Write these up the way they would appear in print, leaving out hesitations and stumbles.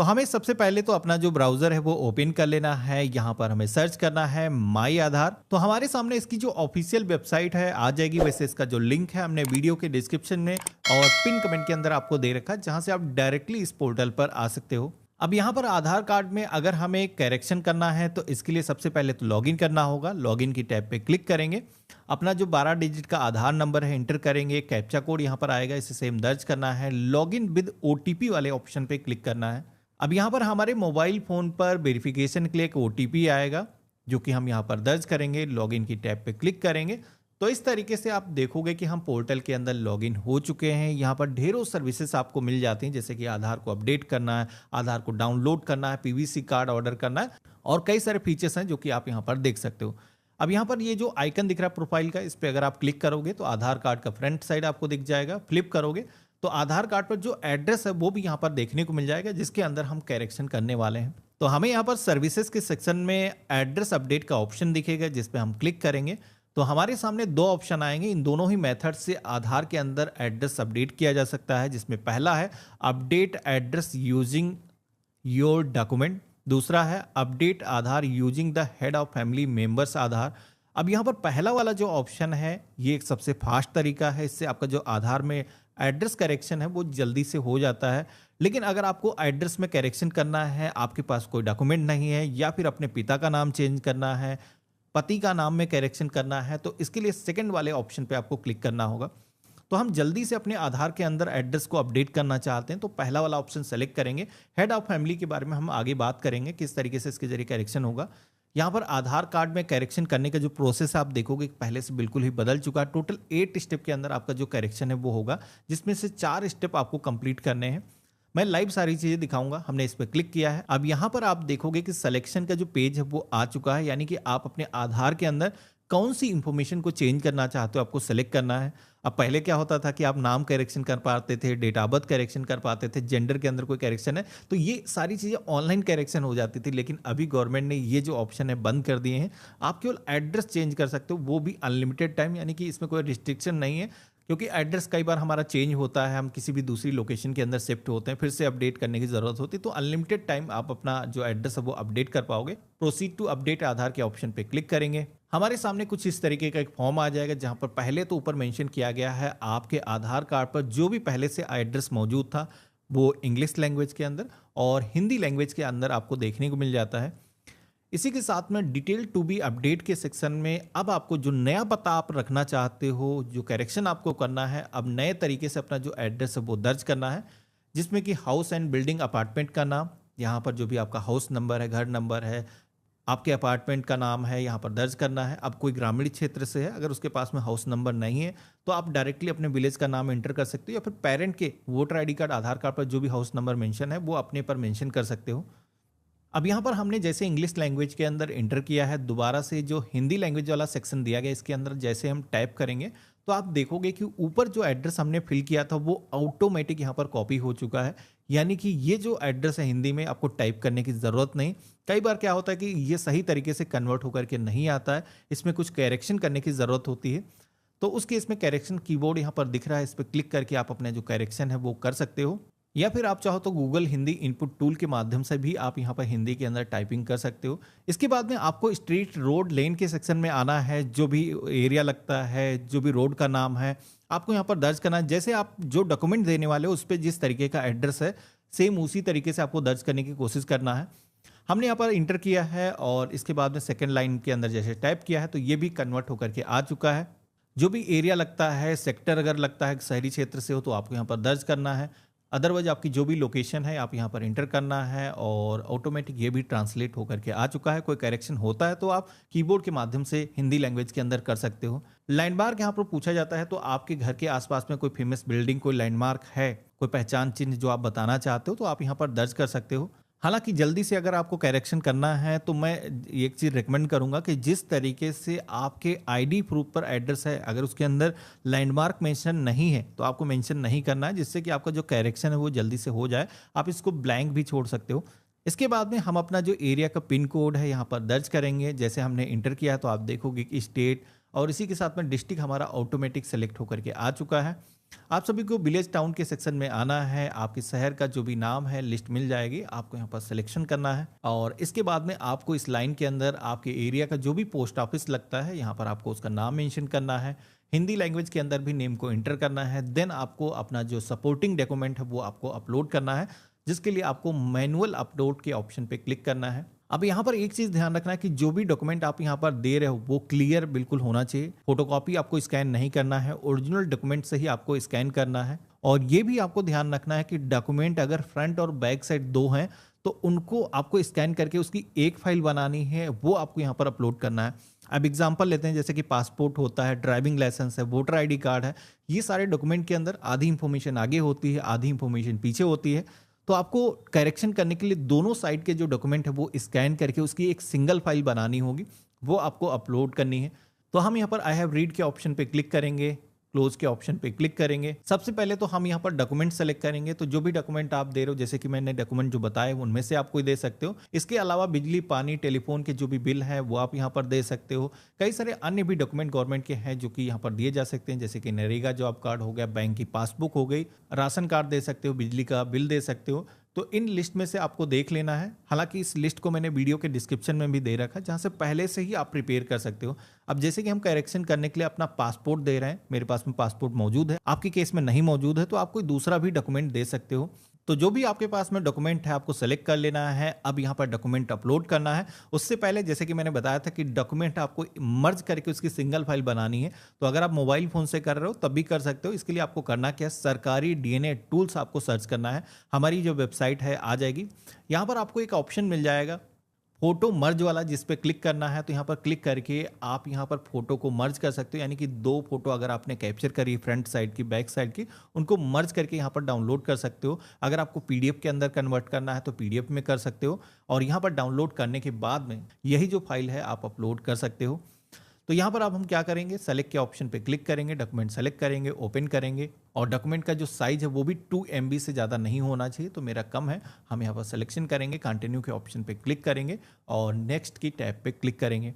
तो हमें सबसे पहले तो अपना जो ब्राउज़र है वो ओपन कर लेना है। यहाँ पर हमें सर्च करना है माई आधार। तो हमारे सामने इसकी जो ऑफिशियल वेबसाइट है आ जाएगी। वैसे इसका जो लिंक है हमने वीडियो के डिस्क्रिप्शन में और पिन कमेंट के अंदर आपको दे रखा है, जहाँ से आप डायरेक्टली इस पोर्टल पर आ सकते हो। अब यहाँ पर आधार कार्ड में अगर हमें करेक्शन करना है तो इसके लिए सबसे पहले तो लॉगिन करना होगा। लॉगिन की टैब पे क्लिक करेंगे, अपना जो 12 डिजिट का आधार नंबर है इंटर करेंगे, कैप्चा कोड यहाँ पर आएगा, इसे सेम दर्ज करना है। लॉगिन विद ओटीपी वाले ऑप्शन पे क्लिक करना है। अब यहाँ पर हमारे मोबाइल फ़ोन पर वेरिफिकेशन के लिए एक ओटीपी आएगा, जो कि हम यहाँ पर दर्ज करेंगे। लॉगिन की टैब पे क्लिक करेंगे तो इस तरीके से आप देखोगे कि हम पोर्टल के अंदर लॉगिन हो चुके हैं। यहाँ पर ढेरों सर्विसेज आपको मिल जाती हैं, जैसे कि आधार को अपडेट करना है, आधार को डाउनलोड करना है, पीवीसी कार्ड ऑर्डर करना है और कई सारे फीचर्स हैं जो कि आप यहाँ पर देख सकते हो। अब यहाँ पर ये जो आइकन दिख रहा है प्रोफाइल का, इस पर अगर आप क्लिक करोगे तो आधार कार्ड का फ्रंट साइड आपको दिख जाएगा। फ्लिप करोगे तो आधार कार्ड पर जो एड्रेस है वो भी यहाँ पर देखने को मिल जाएगा, जिसके अंदर हम करेक्शन करने वाले हैं। तो हमें यहाँ पर सर्विसेज के सेक्शन में एड्रेस अपडेट का ऑप्शन दिखेगा, जिस पे हम क्लिक करेंगे तो हमारे सामने दो ऑप्शन आएंगे। इन दोनों ही मेथड से आधार के अंदर एड्रेस अपडेट किया जा सकता है, जिसमें पहला है update address using your document, दूसरा है update Aadhaar using the head of family members Aadhaar. अब यहाँ पर पहला वाला जो ऑप्शन है ये एक सबसे फास्ट तरीका है, इससे आपका जो आधार में एड्रेस करेक्शन है वो जल्दी से हो जाता है। लेकिन अगर आपको एड्रेस में करेक्शन करना है, आपके पास कोई डॉक्यूमेंट नहीं है या फिर अपने पिता का नाम चेंज करना है, पति का नाम में करेक्शन करना है, तो इसके लिए सेकंड वाले ऑप्शन पे आपको क्लिक करना होगा। तो हम जल्दी से अपने आधार के अंदर एड्रेस को अपडेट करना चाहते हैं तो पहला वाला ऑप्शन सेलेक्ट करेंगे। हेड ऑफ फैमिली के बारे में हम आगे बात करेंगे, किस तरीके से इसके जरिए करेक्शन होगा। यहाँ पर आधार कार्ड में करेक्शन करने का जो प्रोसेस आप देखोगे पहले से बिल्कुल ही बदल चुका है। टोटल 8 स्टेप के अंदर आपका जो करेक्शन है वो होगा, जिसमें से 4 स्टेप आपको कंप्लीट करने हैं। मैं लाइव सारी चीज़ें दिखाऊंगा। हमने इस पर क्लिक किया है। अब यहाँ पर आप देखोगे कि सिलेक्शन का जो पेज है वो आ चुका है, यानी कि आप अपने आधार के अंदर कौन सी इंफॉर्मेशन को चेंज करना चाहते हो आपको सेलेक्ट करना है। अब पहले क्या होता था कि आप नाम करेक्शन कर पाते थे, डेट ऑफ बर्थ करेक्शन कर पाते थे, जेंडर के अंदर कोई करेक्शन है तो ये सारी चीज़ें ऑनलाइन करेक्शन हो जाती थी। लेकिन अभी गवर्नमेंट ने ये जो ऑप्शन है बंद कर दिए हैं। आप केवल एड्रेस चेंज कर सकते हो, वो भी अनलिमिटेड टाइम, यानी कि इसमें कोई रिस्ट्रिक्शन नहीं है। क्योंकि एड्रेस कई बार हमारा चेंज होता है, हम किसी भी दूसरी लोकेशन के अंदर शिफ्ट होते हैं, फिर से अपडेट करने की ज़रूरत होती है, तो अनलिमिटेड टाइम आप अपना जो एड्रेस है वो अपडेट कर पाओगे। प्रोसीड टू अपडेट आधार के ऑप्शन पे क्लिक करेंगे। हमारे सामने कुछ इस तरीके का एक फॉर्म आ जाएगा, जहां पर पहले तो ऊपर मेंशन किया गया है आपके आधार कार्ड पर जो भी पहले से एड्रेस मौजूद था वो इंग्लिश लैंग्वेज के अंदर और हिंदी लैंग्वेज के अंदर आपको देखने को मिल जाता है। इसी के साथ में डिटेल टू बी अपडेट के सेक्शन में अब आपको जो नया पता आप रखना चाहते हो, जो करेक्शन आपको करना है, अब नए तरीके से अपना जो एड्रेस है वो दर्ज करना है, जिसमें कि हाउस एंड बिल्डिंग अपार्टमेंट का नाम, यहाँ पर जो भी आपका हाउस नंबर है, घर नंबर है, आपके अपार्टमेंट का नाम है, यहाँ पर दर्ज करना है। अब कोई ग्रामीण क्षेत्र से है, अगर उसके पास में हाउस नंबर नहीं है तो आप डायरेक्टली अपने विलेज का नाम एंटर कर सकते हो, या फिर पेरेंट के वोटर आईडी कार्ड, आधार कार्ड पर जो भी हाउस नंबर मेंशन है वो अपने पर मेंशन कर सकते हो। अब यहाँ पर हमने जैसे इंग्लिश लैंग्वेज के अंदर इंटर किया है, दोबारा से जो हिंदी लैंग्वेज वाला सेक्शन दिया गया इसके अंदर जैसे हम टाइप करेंगे तो आप देखोगे कि ऊपर जो एड्रेस हमने फिल किया था वो ऑटोमेटिक यहाँ पर कॉपी हो चुका है। यानी कि ये जो एड्रेस है हिंदी में आपको टाइप करने की ज़रूरत नहीं। कई बार क्या होता है कि ये सही तरीके से कन्वर्ट होकर के नहीं आता है, इसमें कुछ करेक्शन करने की ज़रूरत होती है। तो उस केस में करेक्शन कीबोर्ड यहाँ पर दिख रहा है, इस पर क्लिक करके आप अपना जो करेक्शन है वो कर सकते हो, या फिर आप चाहो तो गूगल हिंदी इनपुट टूल के माध्यम से भी आप यहाँ पर हिंदी के अंदर टाइपिंग कर सकते हो। इसके बाद में आपको स्ट्रीट, रोड, लेन के सेक्शन में आना है। जो भी एरिया लगता है, जो भी रोड का नाम है, आपको यहाँ पर दर्ज करना है। जैसे आप जो डॉक्यूमेंट देने वाले हो उस पर जिस तरीके का एड्रेस है सेम उसी तरीके से आपको दर्ज करने की कोशिश करना है। हमने यहाँ पर इंटर किया है और इसके बाद में सेकेंड लाइन के अंदर जैसे टाइप किया है तो ये भी कन्वर्ट होकर के आ चुका है। जो भी एरिया लगता है, सेक्टर अगर लगता है शहरी क्षेत्र से हो तो आपको यहाँ पर दर्ज करना है। अदरवाइज आपकी जो भी लोकेशन है आप यहाँ पर इंटर करना है और ऑटोमेटिक ये भी ट्रांसलेट होकर के आ चुका है। कोई करेक्शन होता है तो आप कीबोर्ड के माध्यम से हिंदी लैंग्वेज के अंदर कर सकते हो। लैंडमार्क यहाँ पर पूछा जाता है तो आपके घर के आसपास में कोई फेमस बिल्डिंग, कोई लैंडमार्क है, कोई पहचान चिन्ह जो आप बताना चाहते हो तो आप यहाँ पर दर्ज कर सकते हो। हालांकि जल्दी से अगर आपको करेक्शन करना है तो मैं एक चीज़ रिकमेंड करूंगा कि जिस तरीके से आपके आईडी प्रूफ पर एड्रेस है, अगर उसके अंदर लैंडमार्क मेंशन नहीं है तो आपको मेंशन नहीं करना है, जिससे कि आपका जो करेक्शन है वो जल्दी से हो जाए। आप इसको ब्लैंक भी छोड़ सकते हो। इसके बाद में हम अपना जो एरिया का पिन कोड है यहाँ पर दर्ज करेंगे। जैसे हमने इंटर किया तो आप देखोगे कि स्टेट और इसी के साथ में डिस्ट्रिक्ट हमारा ऑटोमेटिक सेलेक्ट होकर के आ चुका है। आप सभी को विलेज टाउन के सेक्शन में आना है, आपके शहर का जो भी नाम है लिस्ट मिल जाएगी, आपको यहाँ पर सिलेक्शन करना है और इसके बाद में आपको इस लाइन के अंदर आपके एरिया का जो भी पोस्ट ऑफिस लगता है यहाँ पर आपको उसका नाम मेंशन करना है। हिंदी लैंग्वेज के अंदर भी नेम को एंटर करना है। देन आपको अपना जो सपोर्टिंग डॉक्यूमेंट है वो आपको अपलोड करना है, जिसके लिए आपको मैनुअल अपलोड के ऑप्शन पे क्लिक करना है। अब यहाँ पर एक चीज ध्यान रखना है कि जो भी डॉक्यूमेंट आप यहाँ पर दे रहे हो वो क्लियर बिल्कुल होना चाहिए। फोटोकॉपी आपको स्कैन नहीं करना है, ओरिजिनल डॉक्यूमेंट से ही आपको स्कैन करना है। और ये भी आपको ध्यान रखना है कि डॉक्यूमेंट अगर फ्रंट और बैक साइड दो हैं तो उनको आपको स्कैन करके उसकी एक फाइल बनानी है, वो आपको यहाँ पर अपलोड करना है। अब एग्जांपल लेते हैं, जैसे कि पासपोर्ट होता है, ड्राइविंग लाइसेंस है, वोटर आईडी कार्ड है। ये सारे डॉक्यूमेंट के अंदर आधी इंफॉर्मेशन आगे होती है, आधी इंफॉर्मेशन पीछे होती है। तो आपको करेक्शन करने के लिए दोनों साइड के जो डॉक्यूमेंट है वो स्कैन करके उसकी एक सिंगल फाइल बनानी होगी, वो आपको अपलोड करनी है। तो हम यहाँ पर आई हैव रीड के ऑप्शन पे क्लिक करेंगे, क्लोज के ऑप्शन पे क्लिक करेंगे। सबसे पहले तो हम यहाँ पर डॉक्यूमेंट सेलेक्ट करेंगे। तो जो भी डॉक्यूमेंट आप दे रहे हो, जैसे कि मैंने डॉक्यूमेंट जो बताए उनमें से आप कोई दे सकते हो। इसके अलावा बिजली, पानी, टेलीफोन के जो भी बिल है वो आप यहाँ पर दे सकते हो। कई सारे अन्य भी डॉक्यूमेंट गवर्नमेंट के हैं जो कि यहाँ पर दिए जा सकते हैं, जैसे कि नरेगा जॉब कार्ड हो गया, बैंक की पासबुक हो गई, राशन कार्ड दे सकते हो, बिजली का बिल दे सकते हो। तो इन लिस्ट में से आपको देख लेना है। हालांकि इस लिस्ट को मैंने वीडियो के डिस्क्रिप्शन में भी दे रखा है, जहां से पहले से ही आप प्रिपेयर कर सकते हो। अब जैसे कि हम करेक्शन करने के लिए अपना पासपोर्ट दे रहे हैं, मेरे पास में पासपोर्ट मौजूद है, आपके केस में नहीं मौजूद है तो आप कोई दूसरा भी डॉक्यूमेंट दे सकते हो। तो जो भी आपके पास में डॉक्यूमेंट है आपको सेलेक्ट कर लेना है। अब यहाँ पर डॉक्यूमेंट अपलोड करना है। उससे पहले जैसे कि मैंने बताया था कि डॉक्यूमेंट आपको मर्ज करके उसकी सिंगल फाइल बनानी है। तो अगर आप मोबाइल फोन से कर रहे हो तब भी कर सकते हो। इसके लिए आपको करना क्या है, सरकारी डीएनए टूल्स आपको सर्च करना है। हमारी जो वेबसाइट है आ जाएगी, यहाँ पर आपको एक ऑप्शन मिल जाएगा फोटो मर्ज वाला, जिस पे क्लिक करना है। तो यहाँ पर क्लिक करके आप यहाँ पर फोटो को मर्ज कर सकते हो, यानी कि दो फोटो अगर आपने कैप्चर करी फ्रंट साइड की, बैक साइड की, उनको मर्ज करके यहाँ पर डाउनलोड कर सकते हो। अगर आपको पीडीएफ के अंदर कन्वर्ट करना है तो पीडीएफ में कर सकते हो। और यहाँ पर डाउनलोड करने के बाद में यही जो फाइल है आप अपलोड कर सकते हो। तो यहाँ पर अब हम क्या करेंगे, सेलेक्ट के ऑप्शन पे क्लिक करेंगे, डॉक्यूमेंट सेलेक्ट करेंगे, ओपन करेंगे। और डॉक्यूमेंट का जो साइज है वो भी 2 MB से ज़्यादा नहीं होना चाहिए, तो मेरा कम है। हम यहाँ पर सिलेक्शन करेंगे, कंटिन्यू के ऑप्शन पे क्लिक करेंगे और नेक्स्ट की टैब पे क्लिक करेंगे।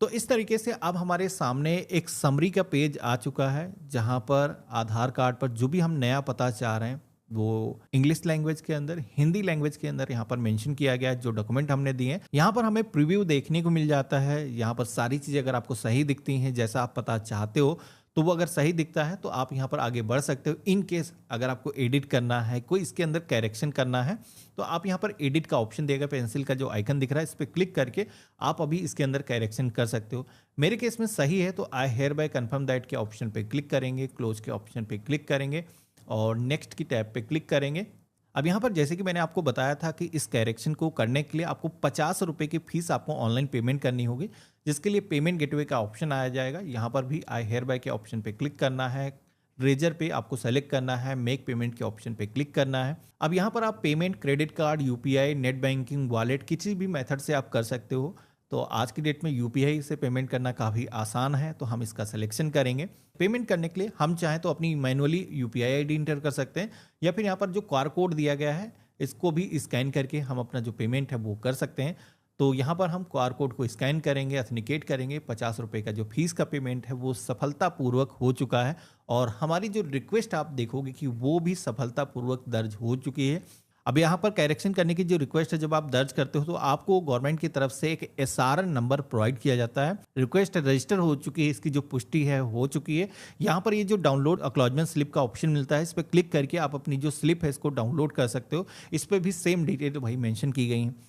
तो इस तरीके से अब हमारे सामने एक समरी का पेज आ चुका है, जहाँ पर आधार कार्ड पर जो भी हम नया पता चाह रहे हैं वो इंग्लिश लैंग्वेज के अंदर, हिंदी लैंग्वेज के अंदर यहाँ पर मेंशन किया गया है। जो डॉक्यूमेंट हमने दिए हैं यहाँ पर हमें प्रीव्यू देखने को मिल जाता है। यहाँ पर सारी चीज़ें अगर आपको सही दिखती हैं, जैसा आप पता चाहते हो, तो वो अगर सही दिखता है तो आप यहाँ पर आगे बढ़ सकते हो। इन केस अगर आपको एडिट करना है, कोई इसके अंदर करेक्शन करना है, तो आप यहाँ पर एडिट का ऑप्शन देगा, पेंसिल का जो आइकन दिख रहा है इस पर क्लिक करके आप अभी इसके अंदर करेक्शन कर सकते हो। मेरे केस में सही है तो आई हेयर बाय कन्फर्म दैट के ऑप्शन पे क्लिक करेंगे, क्लोज के ऑप्शन पे क्लिक करेंगे और नेक्स्ट की टैब पे क्लिक करेंगे। अब यहाँ पर जैसे कि मैंने आपको बताया था कि इस करेक्शन को करने के लिए आपको 50 रुपये की फीस आपको ऑनलाइन पेमेंट करनी होगी, जिसके लिए पेमेंट गेटवे का ऑप्शन आया जाएगा। यहाँ पर भी आई हेयर बाय के ऑप्शन पे क्लिक करना है, रेजर पे आपको सेलेक्ट करना है, मेक पेमेंट के ऑप्शन पे क्लिक करना है। अब यहाँ पर आप payment credit card, UPI, net banking, wallet, किसी भी मेथड से आप कर सकते हो। तो आज की डेट में यूपीआई से पेमेंट करना काफ़ी आसान है, तो हम इसका सिलेक्शन करेंगे। पेमेंट करने के लिए हम चाहें तो अपनी मैनुअली यूपीआई आईडी इंटर कर सकते हैं, या फिर यहाँ पर जो QR कोड दिया गया है इसको भी स्कैन करके हम अपना जो पेमेंट है वो कर सकते हैं। तो यहाँ पर हम QR कोड को स्कैन करेंगे, ऑथेंटिकेट करेंगे। 50 रुपये का जो फीस का पेमेंट है वो सफलतापूर्वक हो चुका है और हमारी जो रिक्वेस्ट आप देखोगे कि वो भी सफलतापूर्वक दर्ज हो चुकी है। अब यहाँ पर करेक्शन करने की जो रिक्वेस्ट है जब आप दर्ज करते हो तो आपको गवर्नमेंट की तरफ से एक SRN नंबर प्रोवाइड किया जाता है। रिक्वेस्ट रजिस्टर हो चुकी है, इसकी जो पुष्टि है हो चुकी है। यहाँ पर ये जो डाउनलोड एक्नॉलेजमेंट स्लिप का ऑप्शन मिलता है, इस पर क्लिक करके आप अपनी जो स्लिप है इसको डाउनलोड कर सकते हो। इस पर भी सेम डिटेल वही मेंशन की गई है।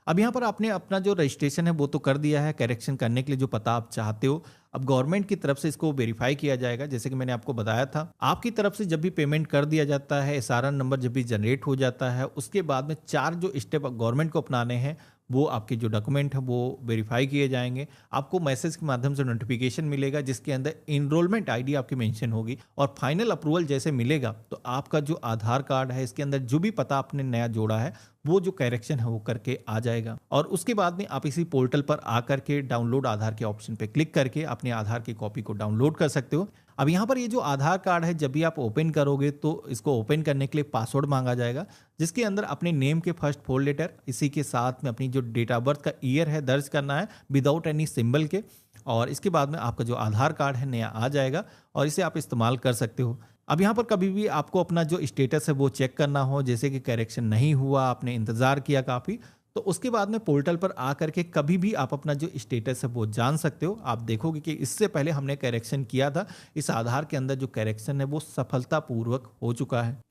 अब यहाँ पर आपने अपना जो रजिस्ट्रेशन है वो तो कर दिया है, करेक्शन करने के लिए जो पता आप चाहते हो। अब गवर्नमेंट की तरफ से इसको वेरीफाई किया जाएगा। जैसे कि मैंने आपको बताया था, आपकी तरफ से जब भी पेमेंट कर दिया जाता है, SRN नंबर जब भी जनरेट हो जाता है, उसके बाद में 4 जो स्टेप गवर्नमेंट को अपनाने हैं, वो आपके जो डॉक्यूमेंट है वो वेरीफाई किए जाएंगे। आपको मैसेज के माध्यम से नोटिफिकेशन मिलेगा जिसके अंदर इनरोलमेंट आईडी आपकी मेंशन होगी और फाइनल अप्रूवल जैसे मिलेगा तो आपका जो आधार कार्ड है इसके अंदर जो भी पता आपने नया जोड़ा है वो जो करेक्शन है वो करके आ जाएगा। और उसके बाद में आप इसी पोर्टल पर आकर के डाउनलोड आधार के ऑप्शन पे क्लिक करके अपने आधार की कॉपी को डाउनलोड कर सकते हो। अब यहाँ पर ये जो आधार कार्ड है जब भी आप ओपन करोगे तो इसको ओपन करने के लिए पासवर्ड मांगा जाएगा, जिसके अंदर अपने नेम के फर्स्ट 4 लेटर, इसी के साथ में अपनी जो डेट ऑफ बर्थ का ईयर है दर्ज करना है विदाउट एनी सिंबल के। और इसके बाद में आपका जो आधार कार्ड है नया आ जाएगा और इसे आप इस्तेमाल कर सकते हो। अब यहाँ पर कभी भी आपको अपना जो स्टेटस है वो चेक करना हो, जैसे कि करेक्शन नहीं हुआ, आपने इंतज़ार किया काफ़ी, तो उसके बाद में पोर्टल पर आ करके कभी भी आप अपना जो स्टेटस है वो जान सकते हो। आप देखोगे कि इससे पहले हमने करेक्शन किया था, इस आधार के अंदर जो करेक्शन है वो सफलतापूर्वक हो चुका है।